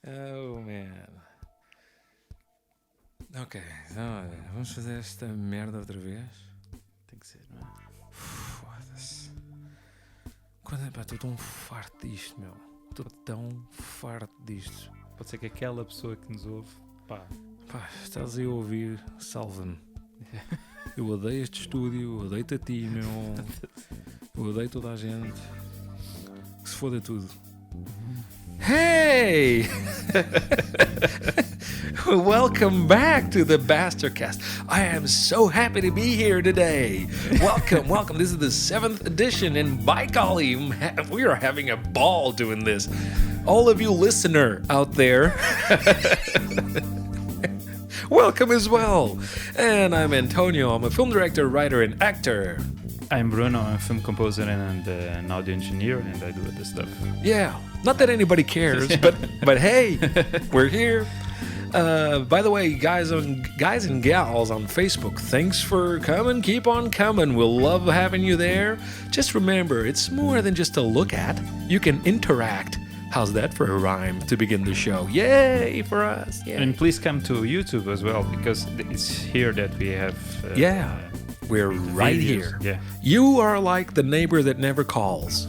Oh, man. Ok, então, vamos fazer esta merda outra vez? Tem que ser, não é? Foda-se. Estou tão farto disto, meu. Estou tão farto disto. Pode ser que aquela pessoa que nos ouve, pá, Estás aí a ouvir, salva-me. Eu odeio este estúdio, odeio-te a ti, meu. Eu odeio toda a gente. Que se foda tudo. Hey! Welcome back to the Bastercast. I am so happy to be here today. Welcome. This is the 7th edition, and by golly, we are having a ball doing this. All of you listener out there, welcome as well. And I'm Antonio. I'm a film director, writer, and actor. I'm Bruno. I'm a film composer and an audio engineer, and I do this stuff. Yeah, not that anybody cares, but hey, we're here. By the way, guys and gals on Facebook, thanks for coming. Keep on coming. We'll love having you there. Just remember, it's more than just a look at. You can interact. How's that for a rhyme to begin the show? Yay for us. Yay. And please come to YouTube as well, because it's here that we have... We're right videos. here. Yeah. You are like the neighbor that never calls.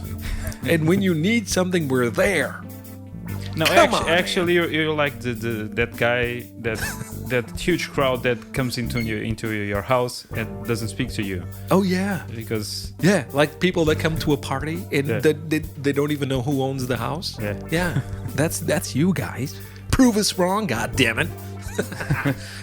And when you need something, we're there. No, actually, you're like that guy, that huge crowd that comes into your house and doesn't speak to you. Oh, yeah. Because... Yeah, like people that come to a party and they don't even know who owns the house. Yeah. Yeah, that's you guys. Prove us wrong, goddammit.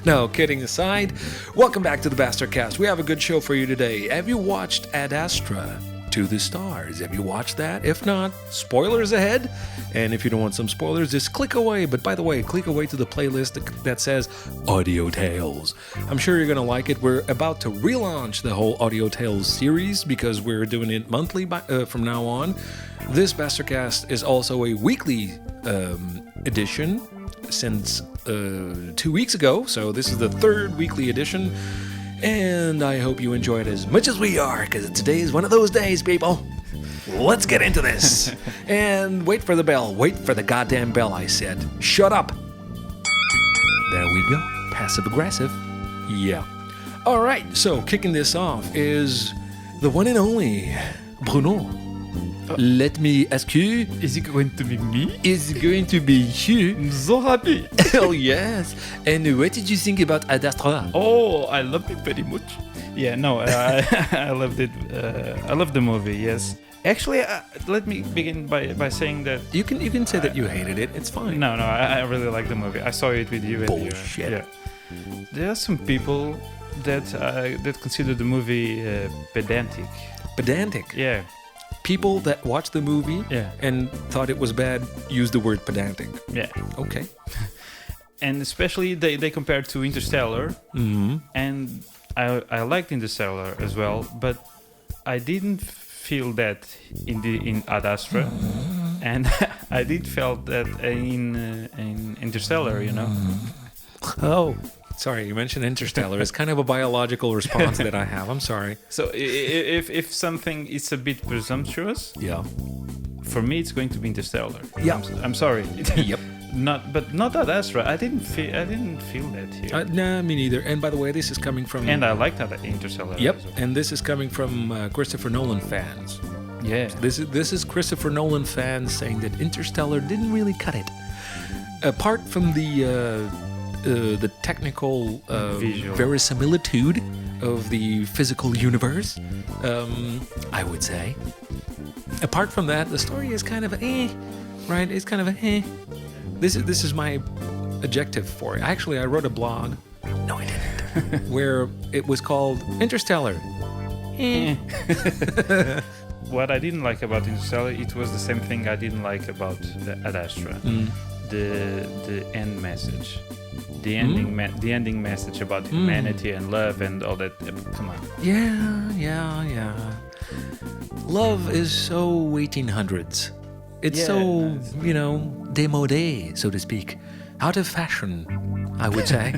No, kidding aside, welcome back to the Bastercast. We have a good show for you today. Have you watched Ad Astra? To the Stars. Have you watched that? If not, spoilers ahead. And if you don't want some spoilers, just click away. But by the way, click away to the playlist that says Audio Tales. I'm sure you're going to like it. We're about to relaunch the whole Audio Tales series because we're doing it monthly from now on. This Bastercast is also a weekly edition since 2 weeks ago. So this is the 3rd weekly edition. And I hope you enjoy it as much as we are, because today is one of those days, people. Let's get into this. And wait for the bell. Wait for the goddamn bell, I said. Shut up. There we go. Passive aggressive. Yeah. All right, so kicking this off is the one and only Bruno. Let me ask you. Is it going to be me? Is it going to be you? I'm so happy. Oh, yes. And what did you think about Ad Astra? Oh, I loved it very much. Yeah, no, I loved it. I loved the movie, yes. Actually, let me begin by saying that... You can say that you hated it. It's fine. No, I really like the movie. I saw it with you. Bullshit. And there are some people that consider the movie pedantic. Pedantic? Yeah. People that watched the movie and thought it was bad use the word pedantic. Yeah. Okay. And especially they compared to Interstellar. Mm-hmm. And I liked Interstellar as well, but I didn't feel that in Ad Astra. Mm-hmm. And I did felt that in Interstellar, you know. Oh. Sorry, you mentioned Interstellar. It's kind of a biological response that I have. I'm sorry. So if something is a bit presumptuous, for me it's going to be Interstellar. Yeah, I'm sorry. Yep. Not Ad Astra. I didn't feel that here. Nah, me neither. And by the way, this is coming from. And I liked that Interstellar. Yep. Well. And this is coming from Christopher Nolan fans. Yeah. This is Christopher Nolan fans saying that Interstellar didn't really cut it. Apart from the technical verisimilitude of the physical universe, I would say. Apart from that, the story is kind of right? It's kind of This is my adjective for it. Actually, I wrote a blog. No, I didn't. Where it was called Interstellar. What I didn't like about Interstellar, it was the same thing I didn't like about Ad Astra. The end message. The ending message about humanity and love and all that. Come on. Yeah. Love is so 1800s. It's so, démodé, so to speak. Out of fashion, I would say.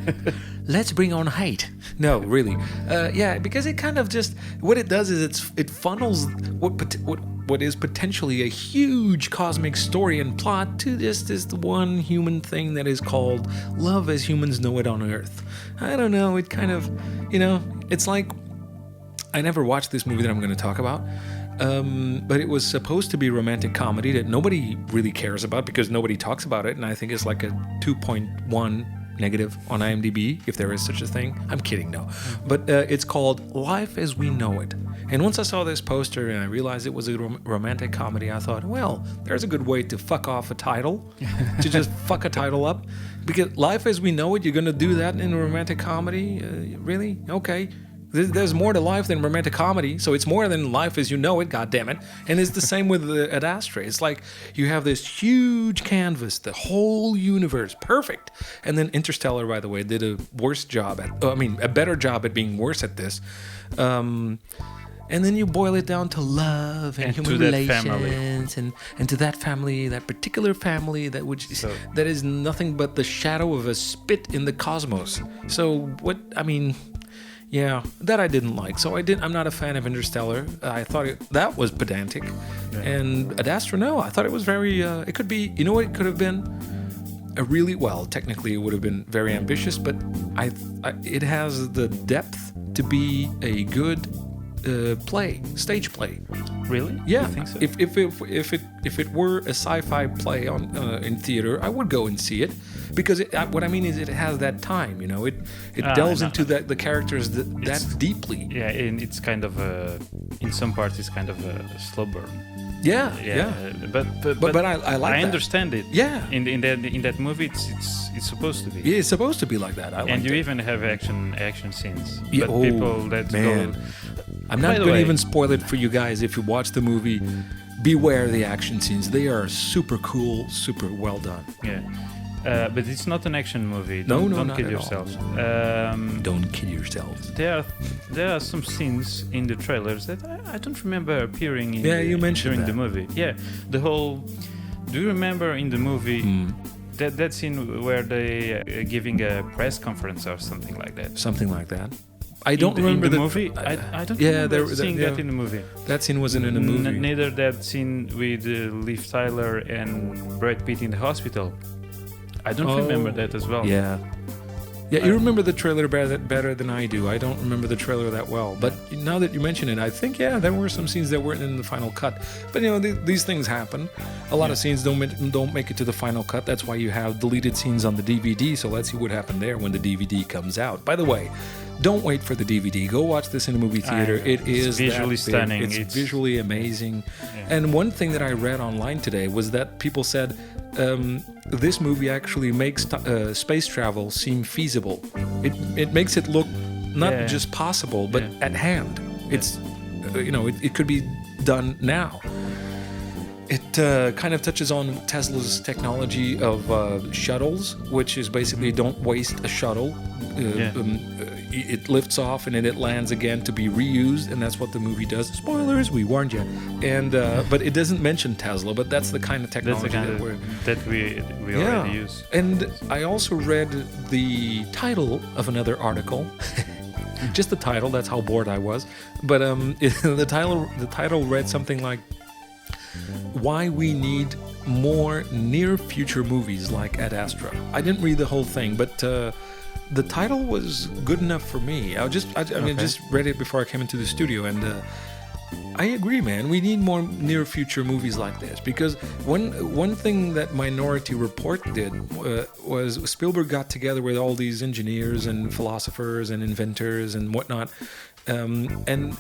Let's bring on hate. No, really. Because it kind of just... What it does is it funnels... what is potentially a huge cosmic story and plot to just this one human thing that is called love as humans know it on Earth. I don't know, it kind of, it's like, I never watched this movie that I'm going to talk about, but it was supposed to be a romantic comedy that nobody really cares about because nobody talks about it, and I think it's like a 2.1 negative on IMDb, if there is such a thing. I'm kidding, no. But it's called Life as We Know It. And once I saw this poster and I realized it was a romantic comedy, I thought, well, there's a good way to fuck off a title, to just fuck a title up. Because Life as We Know It, you're going to do that in a romantic comedy? Really? Okay. There's more to life than romantic comedy, so it's more than Life as You Know It, goddammit. And it's the same with at Astra. It's like you have this huge canvas, the whole universe, perfect. And then Interstellar, by the way, did a better job at being worse at this. And then you boil it down to love and human relations and to that family, that particular family that is nothing but the shadow of a spit in the cosmos. So yeah, that I didn't like. So I'm not a fan of Interstellar. I thought that was pedantic. Yeah. And Ad Astra, no, I thought it was very, it could be, you know what it could have been? Technically it would have been very ambitious, but it has the depth to be a good stage play. Really? Yeah. I think so. If it were a sci-fi play on in theater, I would go and see it because what I mean is it has that time. It delves into the characters that deeply. Yeah, and it's kind of in some parts it's kind of a slow burn. Yeah. But I like. I understand it. Yeah. In that movie, it's supposed to be. Yeah, it's supposed to be like that. And you even have action scenes. Yeah, but people that man. go. I'm not going to even spoil it for you guys. If you watch the movie, beware the action scenes. They are super cool, super well done. Yeah. But it's not an action movie. Don't kill yourselves. Don't kill yourselves. There are some scenes in the trailers that I don't remember appearing in. Yeah, you mentioned during that. the movie. Yeah, the whole. Do you remember in the movie that scene where they are giving a press conference or something like that? Something like that. I don't remember in the movie. I don't remember seeing that in the movie. That scene wasn't in the movie. Neither that scene with Liv Tyler and Brad Pitt in the hospital. I don't remember that as well. Yeah, you remember the trailer better than I do. I don't remember the trailer that well. But now that you mention it, I think, there were some scenes that weren't in the final cut. But, these things happen. A lot of scenes don't make it to the final cut. That's why you have deleted scenes on the DVD. So let's see what happened there when the DVD comes out. By the way, don't wait for the DVD. Go watch this in a movie theater. It is visually stunning. It's visually amazing. Yeah. And one thing that I read online today was that people said this movie actually makes space travel seem feasible. It makes it look not just possible, but at hand. It's it could be done now. It kind of touches on Tesla's technology of shuttles, which is basically don't waste a shuttle. It lifts off and then it lands again to be reused, and that's what the movie does. Spoilers, we warned you. And but it doesn't mention Tesla, but that's the kind of technology that we already use. And I also read the title of another article. Just the title. That's how bored I was. But the title read something like, "Why we need more near-future movies like Ad Astra." I didn't read the whole thing, but the title was good enough for me. I just read it before I came into the studio, and I agree, man. We need more near-future movies like this, because one thing that Minority Report did was Spielberg got together with all these engineers and philosophers and inventors and whatnot, and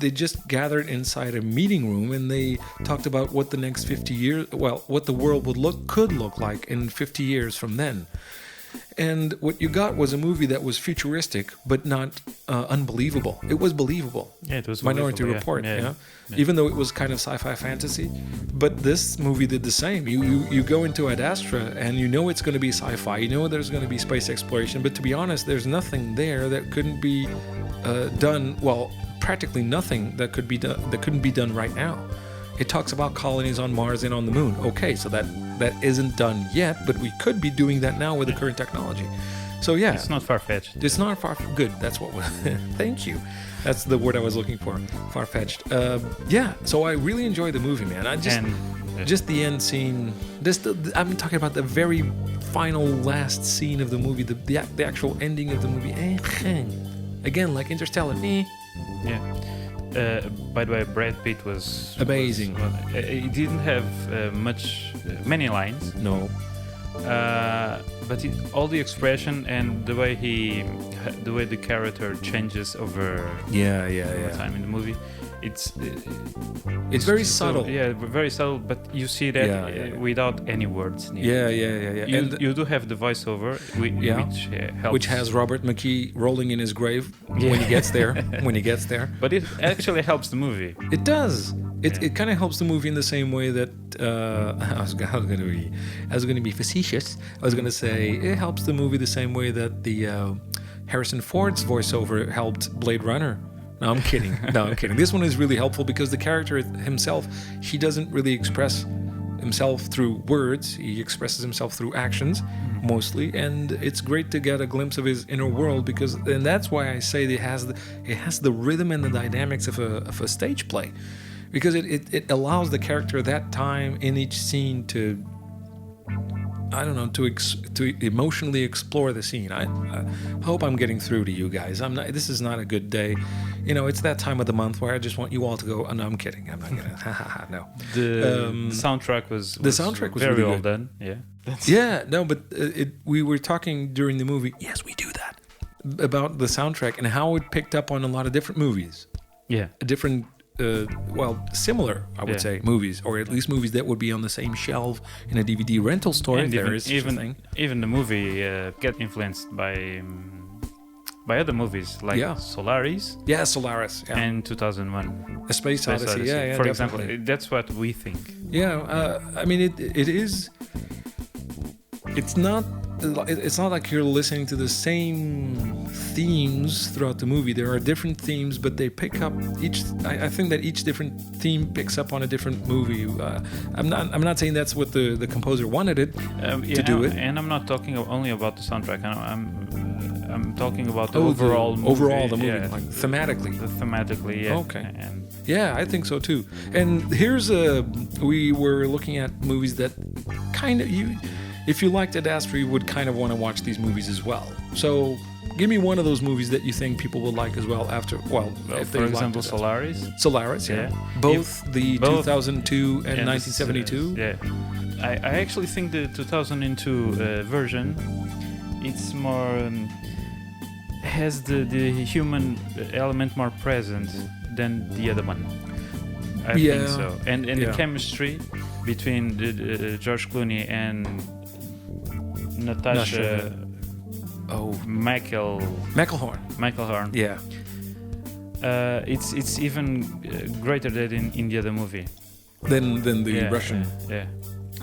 they just gathered inside a meeting room and they talked about what the next 50 years, what the world could look like in 50 years from then. And what you got was a movie that was futuristic, but not unbelievable. It was believable. Yeah, it was Minority Report, yeah. Even though it was kind of sci-fi fantasy. But this movie did the same. You go into Ad Astra and you know it's going to be sci-fi. You know there's going to be space exploration. But to be honest, there's nothing there that couldn't be done. Well, practically nothing that couldn't be done right now. It talks about colonies on Mars and on the Moon. Okay, so that isn't done yet, but we could be doing that now with the current technology. So yeah, It's not far-fetched. it's not far. Good. That's what. Thank you. That's the word I was looking for. Far-fetched. Yeah. So I really enjoy the movie, man. Just the end scene. I'm talking about the very final last scene of the movie. The actual ending of the movie. Again, like Interstellar. Yeah. By the way, Brad Pitt was Amazing. He didn't have many lines. No. But all the expression and the way the character changes over time in the movie, it's very subtle. Very subtle. But you see that without any words needed. Yeah. You do have the voiceover, which helps. Which has Robert McKee rolling in his grave when he gets there. But it actually helps the movie. It does. It kind of helps the movie in the same way that I was going to be facetious. I was going to say it helps the movie the same way that the Harrison Ford's voiceover helped Blade Runner. No, I'm kidding. This one is really helpful because the character himself, he doesn't really express himself through words. He expresses himself through actions mostly, and it's great to get a glimpse of his inner world and that's why I say it has the rhythm and the dynamics of a stage play. Because it allows the character at that time in each scene to, I don't know, to emotionally explore the scene. I hope I'm getting through to you guys. This is not a good day. It's that time of the month where I just want you all to go. Oh, no, I'm kidding. I'm not gonna. No. The soundtrack was very really well good. done. Yeah. Yeah. No, but we were talking during the movie. Yes, we do that about the soundtrack and how it picked up on a lot of different movies. Yeah. Different. Similar, I would say, movies, or at least movies that would be on the same shelf in a DVD rental store. And even the movie get influenced by other movies like Solaris. Yeah, Solaris. Yeah. And 2001. A Space Odyssey. Yeah, for definitely. example, that's what we think. Yeah, I mean, it is. It's not like you're listening to the same themes throughout the movie. There are different themes, but they pick up each. I think that each different theme picks up on a different movie. I'm not saying that's what the composer wanted it to do it. And I'm not talking only about the soundtrack. I'm talking about the overall movie, yeah. like thematically. Thematically, yeah. Okay. Yeah, I think so too. And here's we were looking at movies that kind of if you liked Ad Astra, you would kind of want to watch these movies as well. So give me one of those movies that you think people would like as well if for example, Solaris. Solaris, yeah. Both 2002 and 1972. Yeah. I actually think the 2002 version, it's more has the human element more present than the other one. I think so. And the chemistry between George Clooney and Natasha McElhorn. Yeah. It's even greater than in the other movie. Than the Russian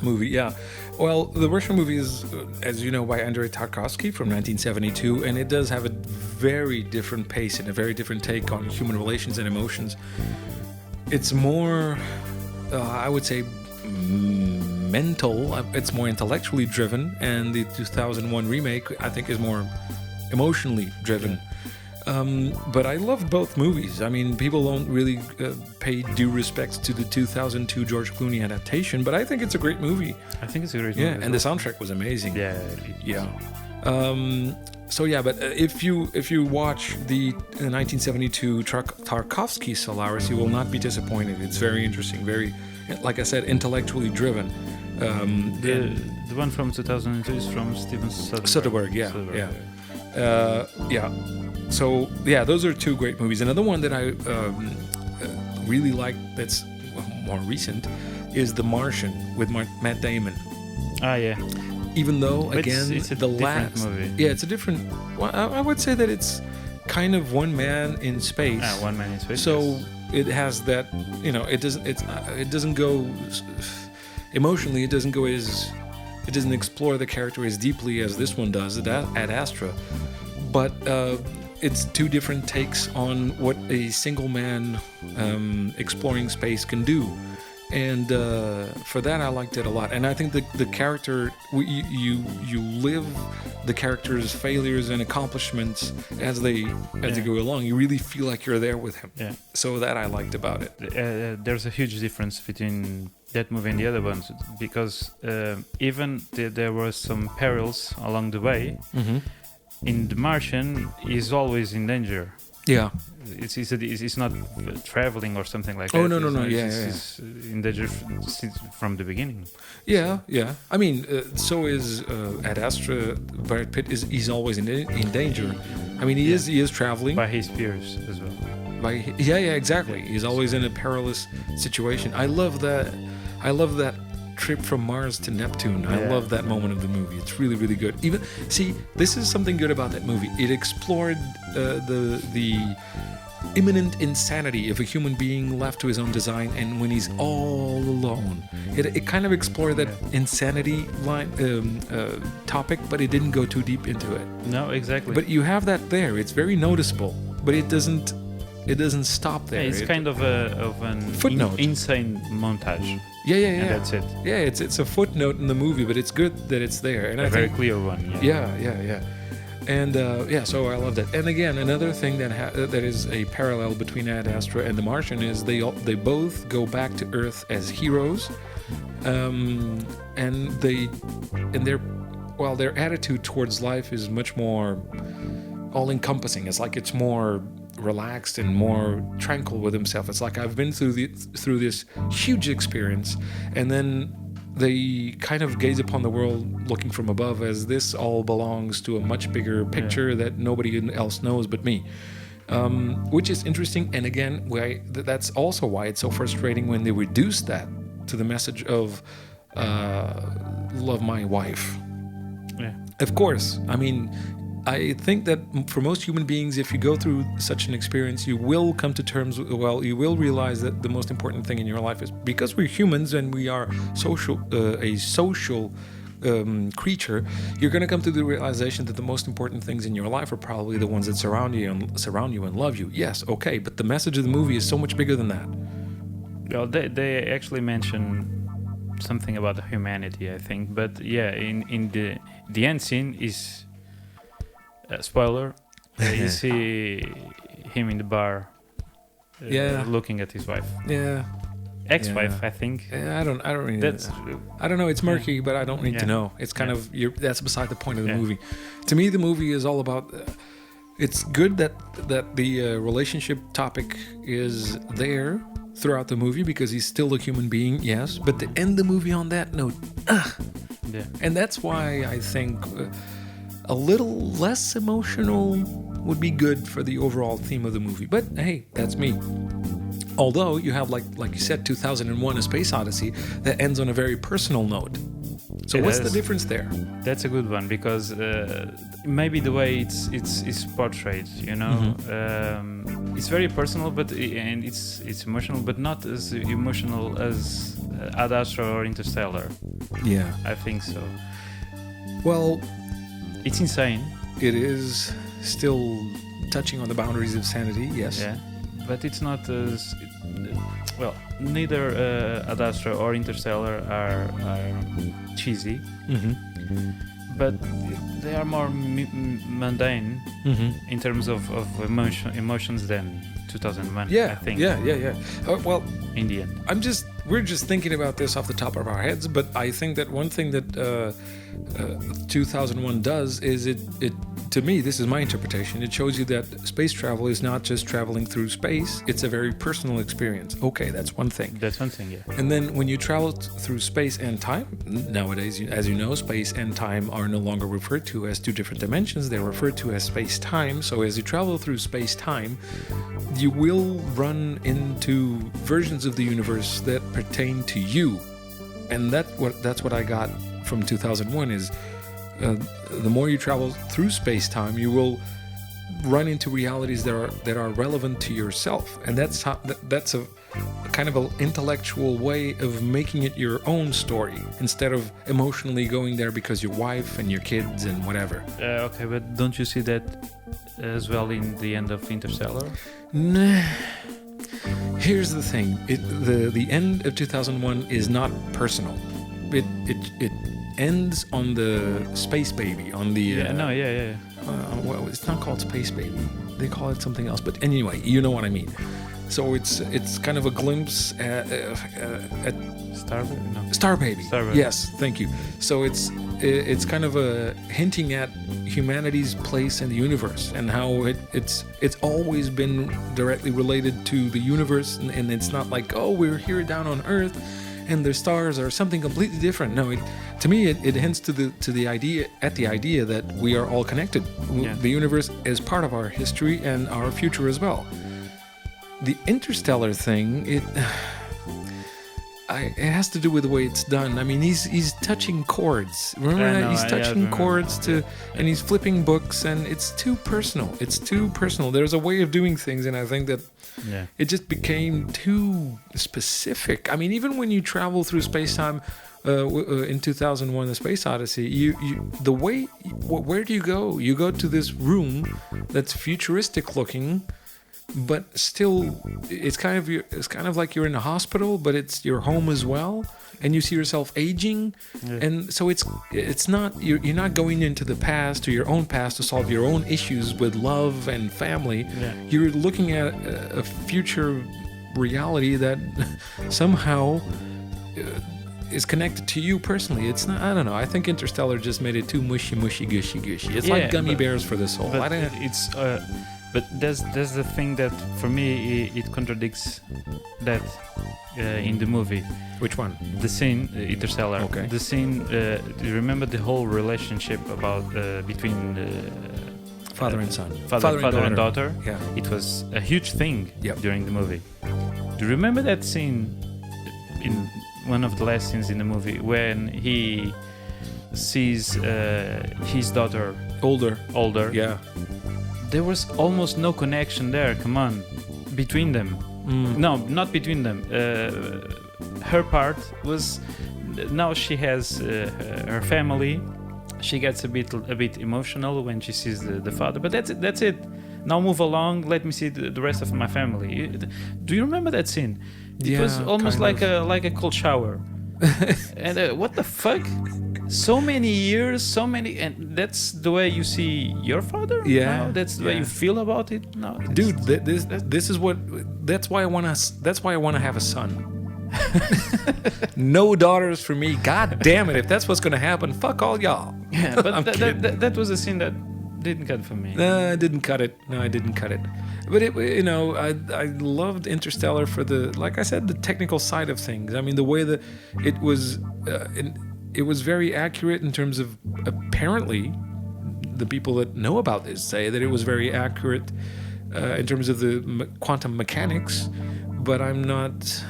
movie. Yeah. Well, the Russian movie is, as you know, by Andrei Tarkovsky from 1972, and it does have a very different pace and a very different take on human relations and emotions. It's more, I would say, mental. It's more intellectually driven, and the 2001 remake, I think, is more emotionally driven. But I love both movies. I mean, people don't really pay due respects to the 2002 George Clooney adaptation, but I think it's a great movie. I think it's a great movie. Yeah, and the soundtrack was amazing. Yeah. But if you watch the 1972 Tarkovsky Solaris, you will not be disappointed. It's very interesting, very, like I said, intellectually driven. The one from 2002 is from Steven Soderbergh. So those are two great movies. Another one that I really like that's more recent is The Martian with Matt Damon. Even though, again, it's a different movie. Yeah, it's a different. Well, I would say that it's kind of one man in space. One man in space. So it has that. It doesn't go emotionally. It doesn't explore the character as deeply as this one does at Astra. But it's two different takes on what a single man exploring space can do. And for that, I liked it a lot. And I think the character, you live the character's failures and accomplishments as they go along. You really feel like you're there with him. Yeah. So that I liked about it. There's a huge difference between that movie and the other ones, because even there were some perils along the way. Mm-hmm. In The Martian, he's always in danger. Yeah. It's not traveling or something like that. Oh, no. It's in danger from the beginning. Yeah. I mean, so is at Astra, Brad Pitt he's always in danger. I mean, he is traveling. By his peers as well. Exactly. He's always in a perilous situation. I love that trip from Mars to Neptune. I love that moment of the movie. It's really, really good. Even this is something good about that movie. It explored the imminent insanity of a human being left to his own design, and when he's all alone. It kind of explored that insanity topic, but it didn't go too deep into it. No, exactly. But you have that there. It's very noticeable, but it doesn't stop there. It's kind of an footnote. Insane montage. Yeah. And that's it. Yeah, it's a footnote in the movie, but it's good that it's there. And I think clear one. Yeah. And so I love that. And again, another thing that is a parallel between Ad Astra and The Martian is they both go back to Earth as heroes, and their attitude towards life is much more all-encompassing. It's like it's more relaxed and more tranquil with himself. It's like I've been through this huge experience, and then they kind of gaze upon the world looking from above as this all belongs to a much bigger picture that nobody else knows but me, which is interesting. And again, that's also why it's so frustrating when they reduce that to the message of love my wife. Yeah. Of course, I mean, I think that for most human beings, if you go through such an experience, you will come to terms, you will realize that the most important thing in your life is, because we're humans and we are a social creature, you're going to come to the realization that the most important things in your life are probably the ones that surround you and love you. Yes, okay, but the message of the movie is so much bigger than that. Well, they actually mention something about humanity, I think, but in the end scene is... spoiler, you see him in the bar looking at his wife. Yeah. Ex-wife, I think. Yeah, I don't really I don't know, it's murky, but I don't need to know. It's kind of that's beside the point of the movie. To me, the movie is all about it's good that the relationship topic is there throughout the movie, because he's still a human being, yes, but to end the movie on that note, and that's why I think a little less emotional would be good for the overall theme of the movie. But hey, that's me. Although you have, like you said, 2001: A Space Odyssey that ends on a very personal note. So what's the difference there? That's a good one, because maybe the way it's portrayed, it's very personal, and it's emotional, but not as emotional as Ad Astra or Interstellar. Yeah, I think so. Well, it's insane. It is still touching on the boundaries of sanity, yes. Yeah, but it's not as... Well, neither Ad Astra or Interstellar are cheesy, but they are more mundane in terms of emotions than 2001, I think. Yeah. Well, in the end. We're just thinking about this off the top of our heads, but I think that one thing that 2001 does is it to me, this is my interpretation, it shows you that space travel is not just traveling through space, it's a very personal experience. Okay, that's one thing. That's one thing, yeah. And then when you travel through space and time, nowadays, as you know, space and time are no longer referred to as two different dimensions, they're referred to as space-time. So as you travel through space-time, you will run into versions of the universe that pertain to you. And that's what I got from 2001 is the more you travel through space-time, you will run into realities that are relevant to yourself, and that's a kind of an intellectual way of making it your own story instead of emotionally going there because your wife and your kids and whatever. Okay, but don't you see that as well in the end of Interstellar? Nah. Here's the thing: the end of 2001 is not personal. It ends on the space baby, on the well, it's not called Space Baby. They call it something else. But anyway, you know what I mean. So it's kind of a glimpse at Star Baby. No. Star Baby. Star Baby. Yes, thank you. So it's kind of a hinting at humanity's place in the universe and how it's always been directly related to the universe, and it's not like, oh, we're here down on Earth and the stars are something completely different. No, to me it hints to the idea that we are all connected. Yeah. The universe is part of our history and our future as well. The interstellar thing, it has to do with the way it's done. I mean, he's touching chords. Remember that? He's touching chords and he's flipping books, and it's too personal. It's too personal. There's a way of doing things, and I think that it just became too specific. I mean, even when you travel through space-time in 2001, The Space Odyssey, where do you go? You go to this room that's futuristic looking, but still, it's kind of like you're in a hospital, but it's your home as well, and you see yourself aging, and so it's not you're not going into the past or your own past to solve your own issues with love and family. You're looking at a future reality that somehow is connected to you personally. It's not. I don't know. I think Interstellar just made it too mushy, gushy. It's like gummy bears for the soul. But it's. But there's the thing that for me it contradicts that in the movie. Which one? The scene Interstellar. Okay. The scene. Do you remember the whole relationship about between father and son, father and daughter? Yeah. It was a huge thing Yep. during the movie. Do you remember that scene in one of the last scenes in the movie when he sees his daughter older? Yeah. There was almost no connection there. Come on, between them. No, not between them. Her part was now she has her family. She gets a bit emotional when she sees the father. But that's it. Now move along. Let me see the rest of my family. Do you remember that scene? It was almost like a cold shower. And what the fuck? So many years, and that's the way you see your father. Yeah, no, that's the way you feel about it. No, dude, this is what. That's why I want to have a son. No daughters for me. God damn it! If that's what's gonna happen, fuck all y'all. Yeah, but that was a scene that didn't cut for me. No, I didn't cut it. But I loved Interstellar for like I said, the technical side of things. I mean, the way that it was. It was very accurate in terms of, apparently, the people that know about this say that it was very accurate in terms of the quantum mechanics, but I'm not.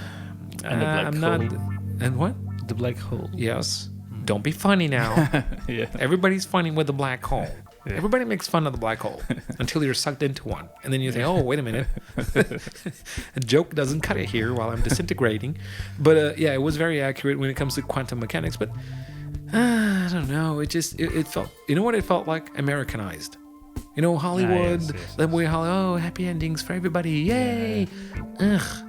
And the black hole. And what? The black hole. Yes. Don't be funny now. Yeah. Everybody's funny with the black hole. Yeah. Everybody makes fun of the black hole until you're sucked into one. And then you think, oh, wait a minute. A joke doesn't cut it here while I'm disintegrating. But it was very accurate when it comes to quantum mechanics. But I don't know. It felt, you know what it felt like? Americanized. You know, Hollywood, that way, happy endings for everybody. Yay. Ugh.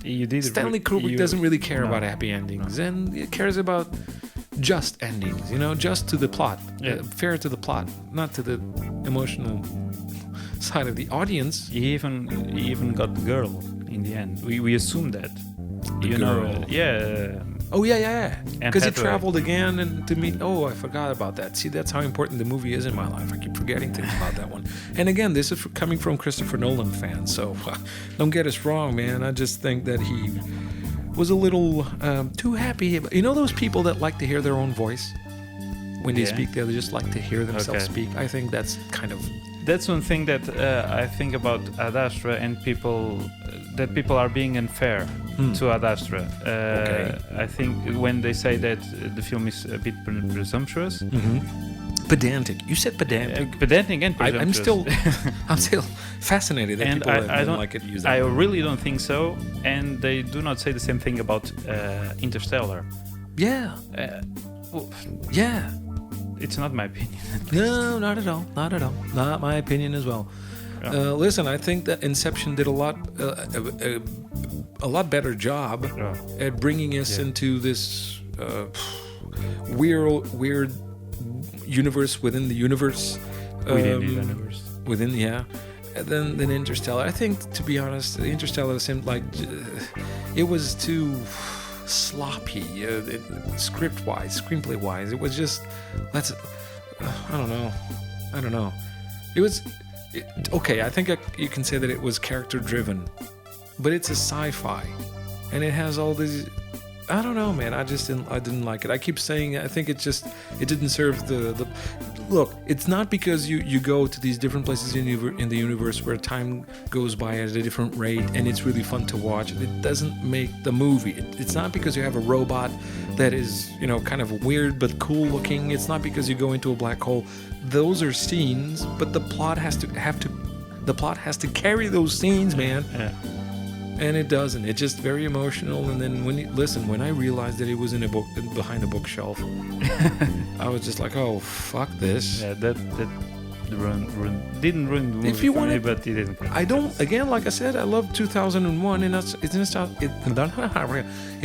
Stanley Kubrick doesn't really care about happy endings, and it cares about just endings, just to the plot, fair to the plot, not to the emotional side of the audience. He even got the girl in the end. We assumed that. Oh yeah. Because he Hathaway. traveled again and to meet. Oh, I forgot about that. See, that's how important the movie is in my life. I keep forgetting things about that one. And again, this is coming from Christopher Nolan fans, so don't get us wrong, man. I just think that he was a little too happy. You know those people that like to hear their own voice when they speak? They just like to hear themselves speak. I think that's kind of. That's one thing that I think about Ad Astra, and people are being unfair to Ad Astra. I think when they say that the film is a bit presumptuous. Mm-hmm. Pedantic. You said pedantic. Pedantic and presumptuous. I'm still fascinated that and people I don't like it. Use that I word. really don't think so. And they do not say the same thing about Interstellar. Yeah. Yeah. It's not my opinion. No, not at all. Not my opinion as well. Listen, I think that Inception did a lot better job at bringing us into this weird universe within the universe. Than Interstellar. I think, to be honest, Interstellar seemed like it was too sloppy, script-wise, screenplay-wise. It was just, I don't know. It was, okay, I think you can say that it was character-driven, but it's a sci-fi, and it has all these, I don't know, man, I didn't like it. I keep saying, I think it didn't serve the look, it's not because you go to these different places in the universe where time goes by at a different rate and it's really fun to watch. It doesn't make the movie. It's not because you have a robot that is, kind of weird but cool looking. It's not because you go into a black hole. Those are scenes, but the plot has to carry those scenes, man. Yeah. And it doesn't. It's just very emotional. And then when I realized that it was in a book behind a bookshelf, I was just like, oh, fuck this. Yeah, that didn't ruin the movie if you for me, but it didn't. I don't. Again, like I said, I love 2001, and it's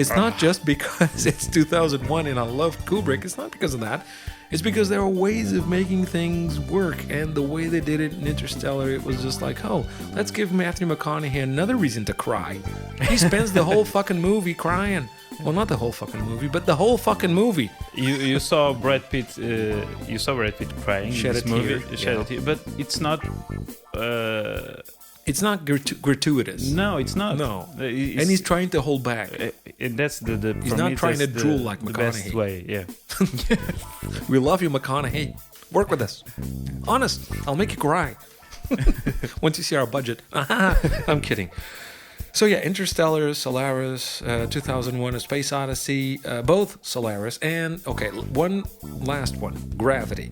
not just because it's 2001 and I love Kubrick. It's not because of that. It's because there are ways of making things work, and the way they did it in Interstellar, it was just like, oh, let's give Matthew McConaughey another reason to cry. He spends the whole fucking movie crying. Well, not the whole fucking movie, but the whole fucking movie. You saw Brad Pitt. You saw Brad Pitt crying in this movie. Shed a tear, but it's not. It's not gratuitous. No, it's not. No, and he's trying to hold back. And that's the. He's not trying to drool like McConaughey. The best way, yeah. We love you, McConaughey. Work with us. Honest, I'll make you cry. Once you see our budget. I'm kidding. So yeah, Interstellar, Solaris, 2001: A Space Odyssey, both Solaris, and one last one, Gravity.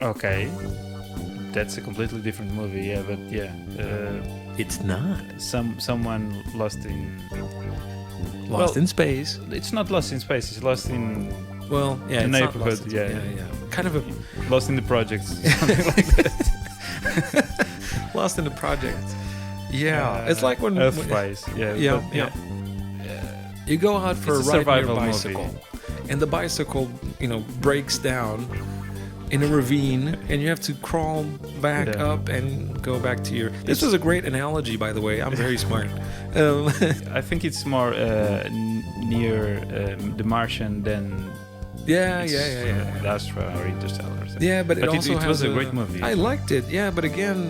Okay. That's a completely different movie, yeah, but yeah. It's not. Someone lost in space. It's not lost in space. It's lost in the neighborhood. Yeah. Kind of lost in the projects, something like that. Lost in the project. Yeah, it's like when Earthwise. Yeah. You go out for a ride on your bicycle, movie. And the bicycle, breaks down in a ravine, and you have to crawl back up and go back to your. This was a great analogy, by the way. I'm very smart. I think it's more near The Martian than. Yeah. Astra or Interstellar. Yeah, but it also was a great movie. I liked it. Yeah, but again,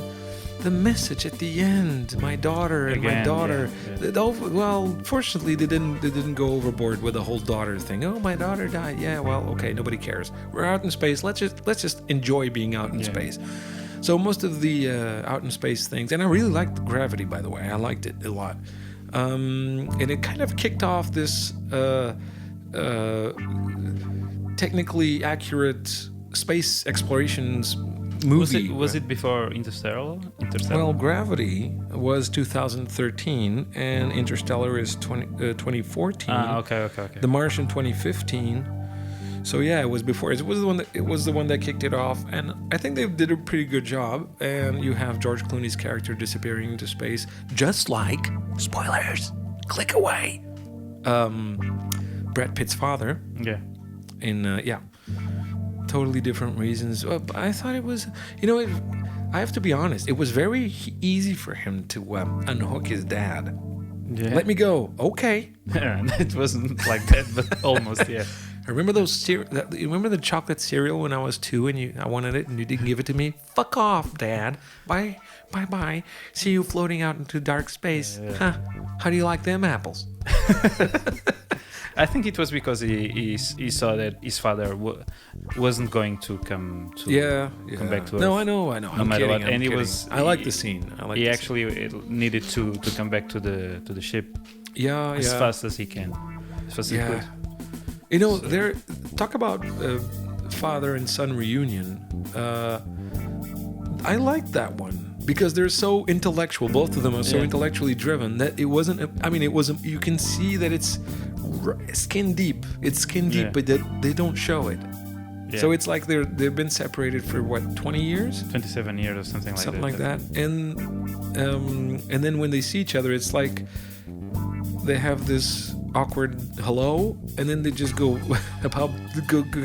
the message at the end, my daughter. Yeah. Well, fortunately, they didn't go overboard with the whole daughter thing. Oh, my daughter died. Yeah, well, okay, nobody cares. We're out in space. Let's just enjoy being out in space. So most of the out in space things, and I really liked Gravity, by the way. I liked it a lot, and it kind of kicked off this technically accurate space explorations movie. Was it before Interstellar? Well, Gravity was 2013, and Interstellar is 2014. Okay. The Martian 2015. So yeah, it was before. It was the one that kicked it off, and I think they did a pretty good job. And you have George Clooney's character disappearing into space, just like spoilers. Click away. Brad Pitt's father. Yeah. Totally different reasons. I thought it was, I have to be honest, it was very easy for him to unhook his dad. Yeah. Let me go. Okay. It wasn't like that, but almost, yeah. I remember you remember the chocolate cereal when I was 2 and I wanted it and you didn't give it to me? Fuck off, Dad. Bye. See you floating out into dark space. Yeah. Huh. How do you like them apples? I think it was because he saw that his father wasn't going to come back to Earth. No, I know. No matter what, and I like the scene. He actually needed to come back to the ship. Yeah, as fast as he can, as fast as he could. There. Talk about father and son reunion. I liked that one. Because they're so intellectual, both of them are so intellectually driven that it wasn't. You can see that it's skin deep. It's skin deep, but they don't show it. Yeah. So it's like they've been separated for what, 20 years? 27 years or something like that. Something like that. And then when they see each other, it's like they have this awkward hello, and then they just go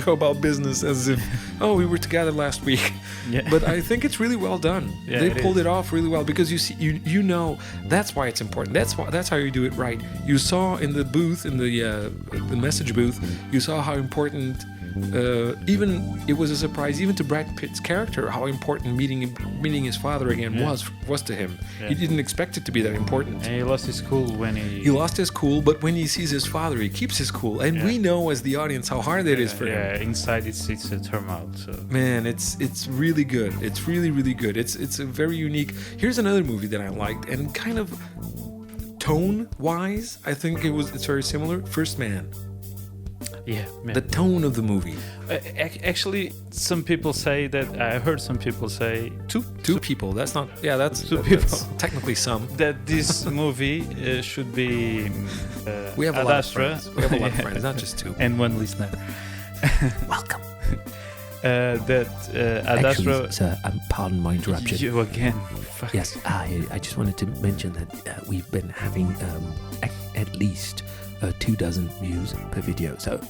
about business as if, oh, we were together last week. Yeah. But I think it's really well done. Yeah, They pulled it off really well, because you see, you know, that's why it's important. That's how you do it right. You saw in the booth, in the message booth, you saw how important. Even it was a surprise, even to Brad Pitt's character, how important meeting his father again was to him. Yeah. He didn't expect it to be that important. And he lost his cool when He lost his cool, but when he sees his father, he keeps his cool, and we know as the audience how hard it is for him. Yeah, inside it's a turmoil. So Man, it's really good. It's really, really good. It's a very unique. Here's another movie that I liked, and kind of tone-wise, I think it's very similar. First Man. yeah. The tone of the movie. Actually, some people say that I heard some people say Two people. That's not. Yeah, that's Two that's people. technically some. that this movie should be We have a Ad lot of Astra. friends. We have a lot of friends, not just two. And one listener. Welcome. That Ad Actually, Astra. sir, pardon my interruption. You again. Fuck. Yes, I just wanted to mention that we've been having at least 24 views per video, so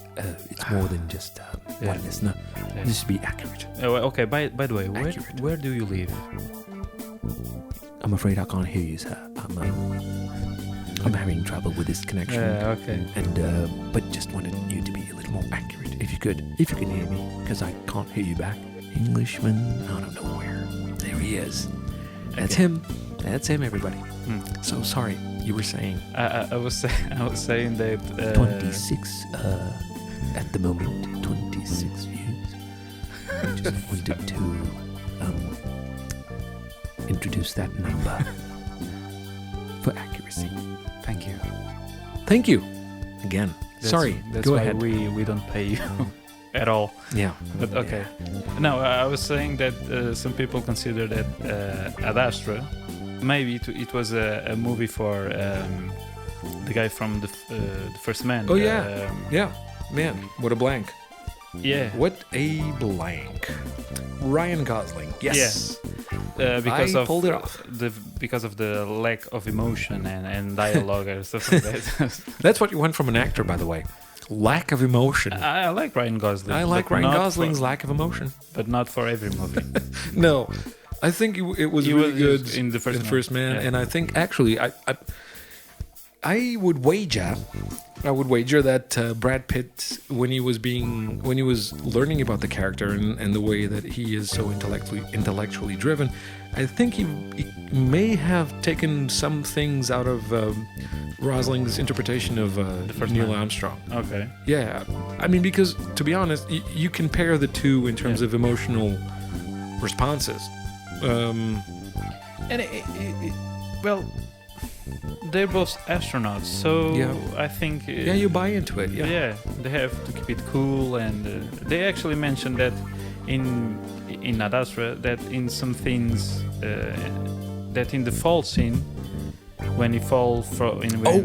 it's more than just one listener. Yeah. Just to be accurate. Okay. By the way, Accurate. where do you live? I'm afraid I can't hear you, sir. I'm having trouble with this connection. Okay. And but just wanted you to be a little more accurate, if you can hear me, because I can't hear you back. Englishman out of nowhere. There he is. That's him. That's him, everybody. So sorry, you were saying I was saying that 26 at the moment. 26 views. I just wanted to introduce that number for accuracy. Thank you. Thank you. Again. Sorry. That's Go why ahead. we don't pay you at all. Yeah. But okay. No, I was saying that some people consider that Ad Astra, maybe it was a movie for the guy from the First Man. Oh yeah. Yeah. Man, what a blank. Yeah. What a blank. Ryan Gosling. Yes. Because I of pulled it off. because of the lack of emotion and dialogue or stuff like that. That's what you want from an actor, by the way. Lack of emotion. I like Ryan Gosling. I like but Ryan not Gosling's for, lack of emotion. but not for every movie. No, I think it was He really was good in the First Man. Man, Yeah. and I think actually I would wager that Brad Pitt, when he was learning about the character and the way that he is so intellectually driven, I think he may have taken some things out of Rosling's interpretation of First Neil Man. Armstrong. Okay. Yeah, I mean, because to be honest, you compare the two in terms of emotional responses. And well, they're both astronauts, so Yeah. I think Yeah, you buy into it. Yeah. they have to keep it cool, and they actually mentioned that in Ad Astra that in some things that in the fall scene when he falls from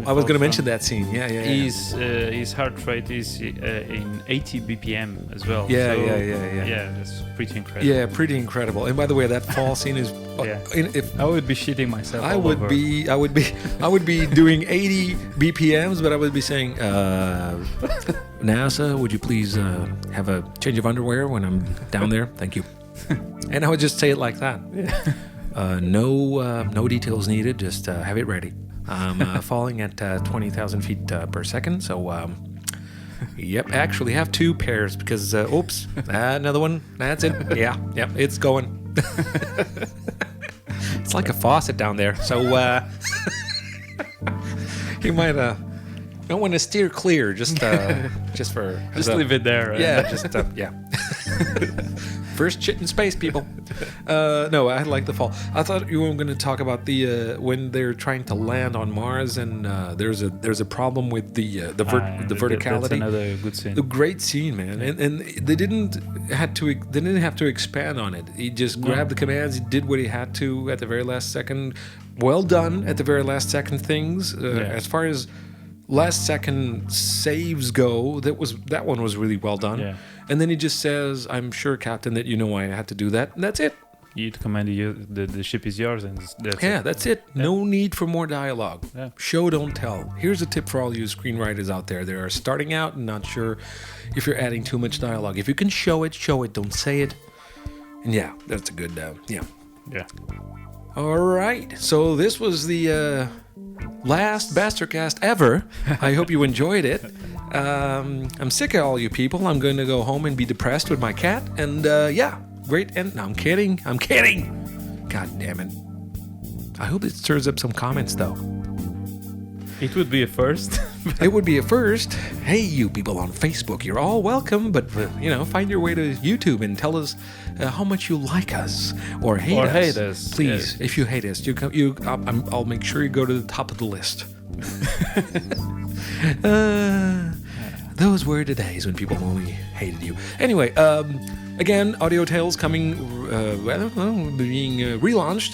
I was going to mention that scene. Yeah. his heart rate is in 80 BPM as well. Yeah, so, yeah. Yeah, that's pretty incredible. Yeah, pretty incredible. And by the way, that fall scene is. Yeah. If I would be shitting myself. I all would over. I would be doing 80 BPMs, but I would be saying, NASA, would you please have a change of underwear when I'm down there? Thank you. And I would just say it like that. No details needed. Just have it ready. I'm falling at 20,000 feet per second. So, yep. Actually, have two pairs because, oops, another one. That's it. Yeah. Yep. It's going. It's like a faucet down there. So, you might don't want to steer clear. Just for leave it there. Yeah. Just yeah. First shit in space, people. No, I like the fall. I thought you were going to talk about the when they're trying to land on Mars, and there's a problem with the verticality. That's another good scene. A great scene, man, and they didn't have to expand on it. He just grabbed the commands. He did what he had to at the very last second. Well done at the very last second. Things as far as last second saves go. That one was really well done. Yeah. And then he just says, "I'm sure, Captain, that you know why I had to do that." And that's it. You command the ship is yours, and That's it. No need for more dialogue. Yeah. Show, don't tell. Here's a tip for all you screenwriters out there that are starting out and not sure if you're adding too much dialogue. If you can show it, show it. Don't say it. And yeah, that's a good, yeah. Yeah. All right. So this was the last Bastercast ever. I hope you enjoyed it. I'm sick of all you people. I'm going to go home and be depressed with my cat. And yeah, great. And no, I'm kidding. God damn it. I hope it stirs up some comments, though. It would be a first. It would be a first. Hey, you people on Facebook, you're all welcome, but find your way to YouTube and tell us how much you like us or hate us. Please, yes. if you hate us, I'll make sure you go to the top of the list. Those were the days when people only hated you. Anyway, again, Audio Tales coming, being relaunched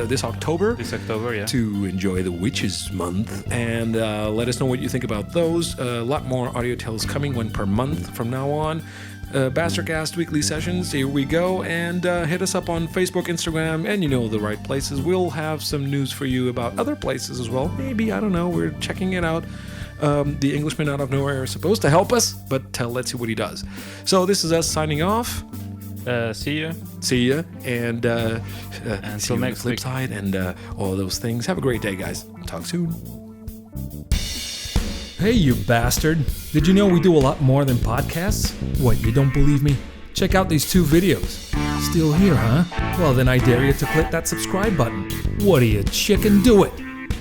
this October. This October, yeah. To enjoy the Witches Month. And let us know what you think about those. A lot more Audio Tales coming, one per month from now on. Bastercast weekly sessions, here we go. And hit us up on Facebook, Instagram, and the right places. We'll have some news for you about other places as well. Maybe, I don't know, we're checking it out. The Englishman out of nowhere is supposed to help us, but let's see what he does. So this is us signing off. See you. See ya. And until next flip week. side and all those things. Have a great day, guys. Talk soon. Hey, you bastard. Did you know we do a lot more than podcasts? What, you don't believe me? Check out these 2 videos. Still here, huh? Well, then I dare you to click that subscribe button. What are you, chicken? Do it!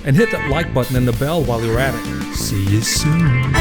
And hit that like button and the bell while you're at it. See you soon.